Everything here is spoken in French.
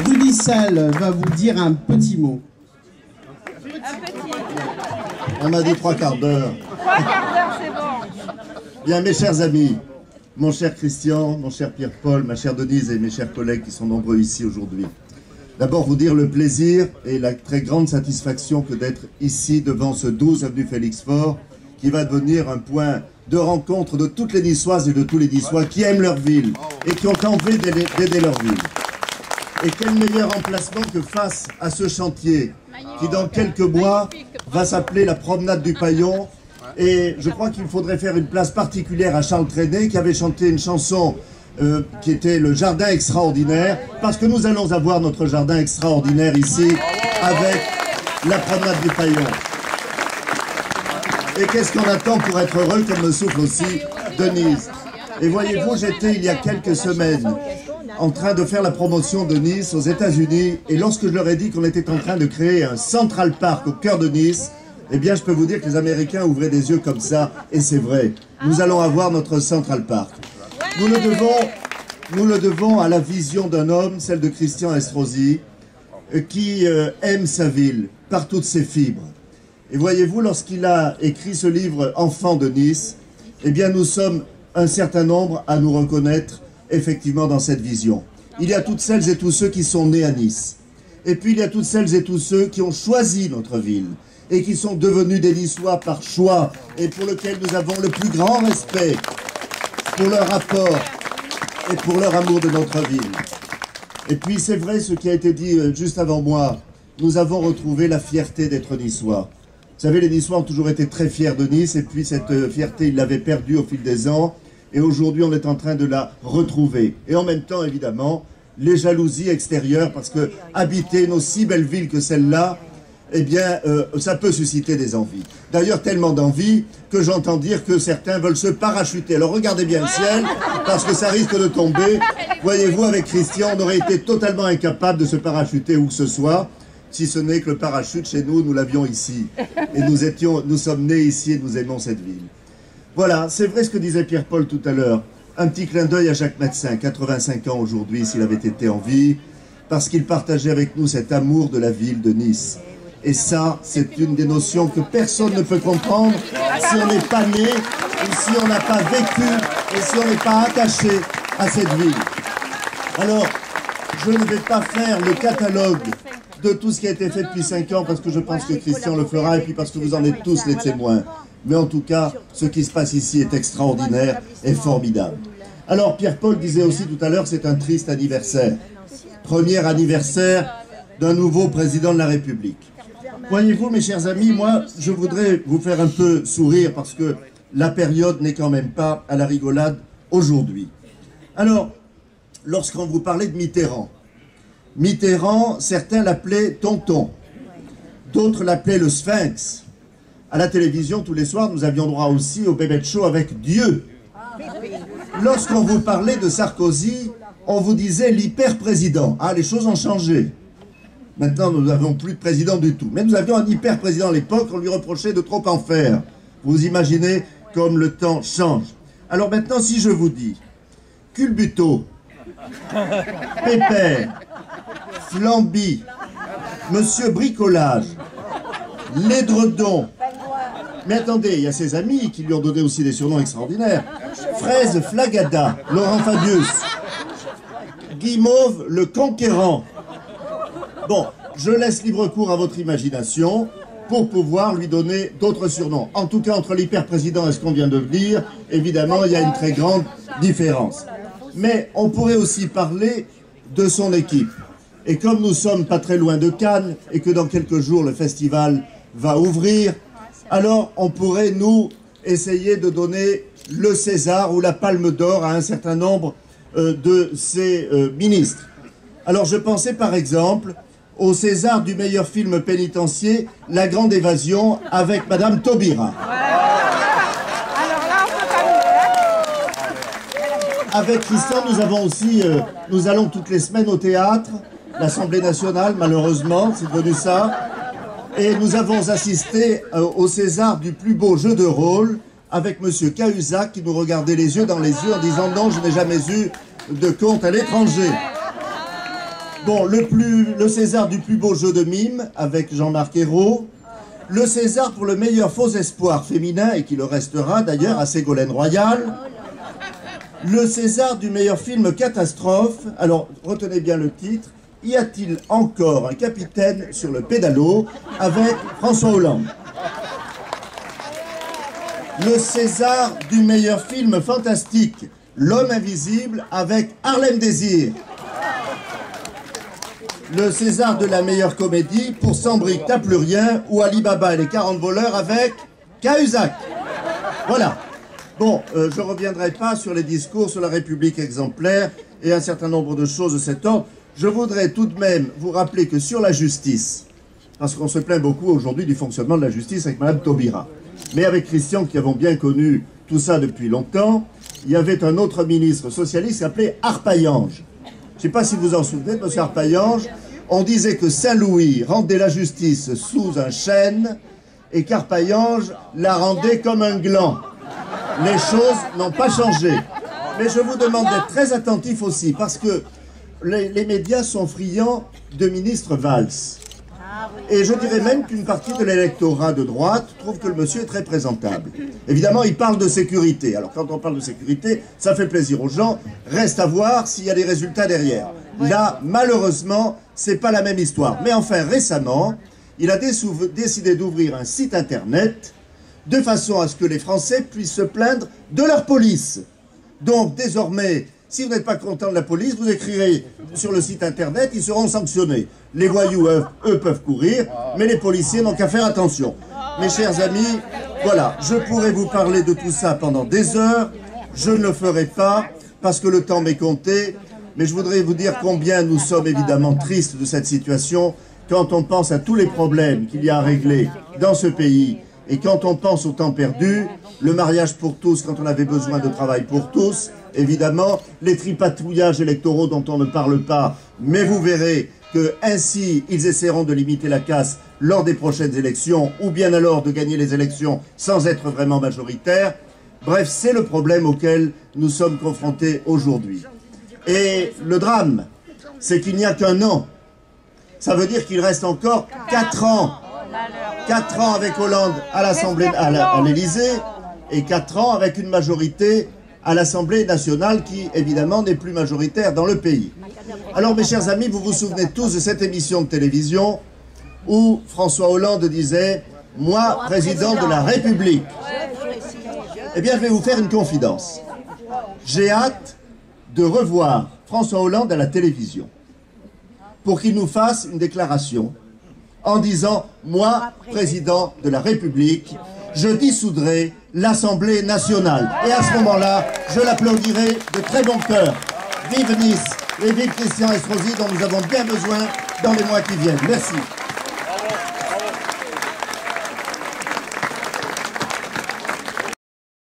Rudy Sall va vous dire un petit mot. On a dit 3 quarts d'heure. 3 quarts d'heure, c'est bon. Bien, mes chers amis, mon cher Christian, mon cher Pierre-Paul, ma chère Denise et mes chers collègues qui sont nombreux ici aujourd'hui. D'abord, vous dire le plaisir et la très grande satisfaction que d'être ici devant ce 12 avenue Félix-Faure, qui va devenir un point de rencontre de toutes les Niçoises et de tous les Niçois qui aiment leur ville et qui ont envie d'aider leur ville. Et quel meilleur emplacement que face à ce chantier qui dans quelques mois va s'appeler la promenade du Paillon. Et je crois qu'il faudrait faire une place particulière à Charles Trenet qui avait chanté une chanson qui était le jardin extraordinaire, parce que nous allons avoir notre jardin extraordinaire ici avec la promenade du Paillon. Et qu'est-ce qu'on attend pour être heureux, comme me souffle aussi Denise. Et voyez-vous, j'étais il y a quelques semaines en train de faire la promotion de Nice aux États-Unis, et lorsque je leur ai dit qu'on était en train de créer un Central Park au cœur de Nice, eh bien je peux vous dire que les Américains ouvraient des yeux comme ça, et c'est vrai. Nous allons avoir notre Central Park. Nous le devons à la vision d'un homme, celle de Christian Estrosi, qui aime sa ville par toutes ses fibres. Et voyez-vous, lorsqu'il a écrit ce livre « Enfants de Nice », eh bien nous sommes un certain nombre à nous reconnaître effectivement dans cette vision. Il y a toutes celles et tous ceux qui sont nés à Nice. Et puis il y a toutes celles et tous ceux qui ont choisi notre ville et qui sont devenus des Niçois par choix et pour lesquels nous avons le plus grand respect pour leur rapport et pour leur amour de notre ville. Et puis c'est vrai ce qui a été dit juste avant moi, nous avons retrouvé la fierté d'être Niçois. Vous savez, les Niçois ont toujours été très fiers de Nice, et puis cette fierté, ils l'avaient perdue au fil des ans, et aujourd'hui on est en train de la retrouver. Et en même temps, évidemment, les jalousies extérieures, parce que habiter une aussi belle ville que celle-là, eh bien, ça peut susciter des envies. D'ailleurs, tellement d'envies que j'entends dire que certains veulent se parachuter. Alors regardez bien le ciel, parce que ça risque de tomber. Voyez-vous, avec Christian, on aurait été totalement incapable de se parachuter où que ce soit, si ce n'est que le parachute, chez nous, nous l'avions ici. Et nous sommes nés ici et nous aimons cette ville. Voilà, c'est vrai ce que disait Pierre-Paul tout à l'heure. Un petit clin d'œil à Jacques Médecin, 85 ans aujourd'hui, s'il avait été en vie, parce qu'il partageait avec nous cet amour de la ville de Nice. Et ça, c'est une des notions que personne ne peut comprendre si on n'est pas né, ou si on n'a pas vécu, et si on n'est pas attaché à cette ville. Alors, je ne vais pas faire le catalogue de tout ce qui a été fait depuis 5 ans, parce que je pense que Christian le fera, et puis parce que vous en êtes tous les témoins. Mais en tout cas, ce qui se passe ici est extraordinaire et formidable. Alors, Pierre-Paul disait aussi tout à l'heure, c'est un triste anniversaire. Premier anniversaire d'un nouveau président de la République. Voyez-vous, mes chers amis, moi, je voudrais vous faire un peu sourire, parce que la période n'est quand même pas à la rigolade aujourd'hui. Alors, lorsqu'on vous parlait de Mitterrand, certains l'appelaient tonton, d'autres l'appelaient le Sphinx. À la télévision, tous les soirs, nous avions droit aussi au Bébé Show avec Dieu. Lorsqu'on vous parlait de Sarkozy, on vous disait l'hyper-président. Ah, les choses ont changé. Maintenant, nous n'avons plus de président du tout. Mais nous avions un hyper-président à l'époque, on lui reprochait de trop en faire. Vous imaginez comme le temps change. Alors maintenant, si je vous dis culbuto, pépère, flamby, monsieur bricolage, l'édredon. Mais attendez, il y a ses amis qui lui ont donné aussi des surnoms extraordinaires. Fraise Flagada, Laurent Fabius, Guimauve le Conquérant. Bon, je laisse libre cours à votre imagination pour pouvoir lui donner d'autres surnoms. En tout cas, entre l'hyper-président et ce qu'on vient de dire, évidemment, il y a une très grande différence. Mais on pourrait aussi parler de son équipe. Et comme nous sommes pas très loin de Cannes, et que dans quelques jours le festival va ouvrir, alors on pourrait, nous, essayer de donner le César ou la Palme d'Or à un certain nombre de ces ministres. Alors je pensais par exemple au César du meilleur film pénitentiaire, La Grande Évasion, avec Madame Taubira. Avec Christian, nous avons aussi, nous allons toutes les semaines au théâtre, l'Assemblée nationale, malheureusement, c'est devenu ça. Et nous avons assisté au César du plus beau jeu de rôle avec Monsieur Cahuzac qui nous regardait les yeux dans les yeux en disant « Non, je n'ai jamais eu de compte à l'étranger ». Bon, le César du plus beau jeu de mime avec Jean-Marc Ayrault. Le César pour le meilleur faux espoir féminin, et qui le restera d'ailleurs, à Ségolène Royal. Le César du meilleur film catastrophe. Alors, retenez bien le titre. Y a-t-il encore un capitaine sur le pédalo avec François Hollande? Le César du meilleur film fantastique, L'Homme Invisible avec Harlem Désir. Le César de la meilleure comédie pour Sans briques t'as plus rien ou Ali Baba et les 40 voleurs avec Cahuzac. Voilà. Bon, je ne reviendrai pas sur les discours sur la République exemplaire et un certain nombre de choses de cet ordre. Je voudrais tout de même vous rappeler que sur la justice, parce qu'on se plaint beaucoup aujourd'hui du fonctionnement de la justice avec Mme Taubira, mais avec Christian qui avons bien connu tout ça depuis longtemps, il y avait un autre ministre socialiste qui s'appelait Arpaillange. Je ne sais pas si vous en souvenez, M. Arpaillange, on disait que Saint-Louis rendait la justice sous un chêne et qu'Arpaillange la rendait comme un gland. Les choses n'ont pas changé. Mais je vous demande d'être très attentif aussi, parce que les médias sont friands de ministre Valls. Et je dirais même qu'une partie de l'électorat de droite trouve que le monsieur est très présentable. Évidemment, il parle de sécurité. Alors quand on parle de sécurité, ça fait plaisir aux gens. Reste à voir s'il y a des résultats derrière. Là, malheureusement, c'est pas la même histoire. Mais enfin, récemment, il a décidé d'ouvrir un site internet de façon à ce que les Français puissent se plaindre de leur police. Donc, désormais, si vous n'êtes pas content de la police, vous écrirez sur le site internet, ils seront sanctionnés. Les voyous, eux, peuvent courir, mais les policiers n'ont qu'à faire attention. Mes chers amis, voilà, je pourrais vous parler de tout ça pendant des heures. Je ne le ferai pas, parce que le temps m'est compté. Mais je voudrais vous dire combien nous sommes évidemment tristes de cette situation quand on pense à tous les problèmes qu'il y a à régler dans ce pays. Et quand on pense au temps perdu, le mariage pour tous, quand on avait besoin de travail pour tous, évidemment, les tripatouillages électoraux dont on ne parle pas, mais vous verrez que ainsi ils essaieront de limiter la casse lors des prochaines élections, ou bien alors de gagner les élections sans être vraiment majoritaires. Bref, c'est le problème auquel nous sommes confrontés aujourd'hui. Et le drame, c'est qu'il n'y a qu'un an. Ça veut dire qu'il reste encore 4 ans. 4 ans avec Hollande à l'Assemblée, à l'Élysée, et 4 ans avec une majorité à l'Assemblée nationale qui, évidemment, n'est plus majoritaire dans le pays. Alors, mes chers amis, vous vous souvenez tous de cette émission de télévision où François Hollande disait « Moi, président de la République ». Eh bien, je vais vous faire une confidence. J'ai hâte de revoir François Hollande à la télévision pour qu'il nous fasse une déclaration en disant « Moi, président de la République, je dissoudrai l'Assemblée nationale. » Et à ce moment-là, je l'applaudirai de très bon cœur. Vive Nice et vive Christian Estrosi, dont nous avons bien besoin dans les mois qui viennent. Merci.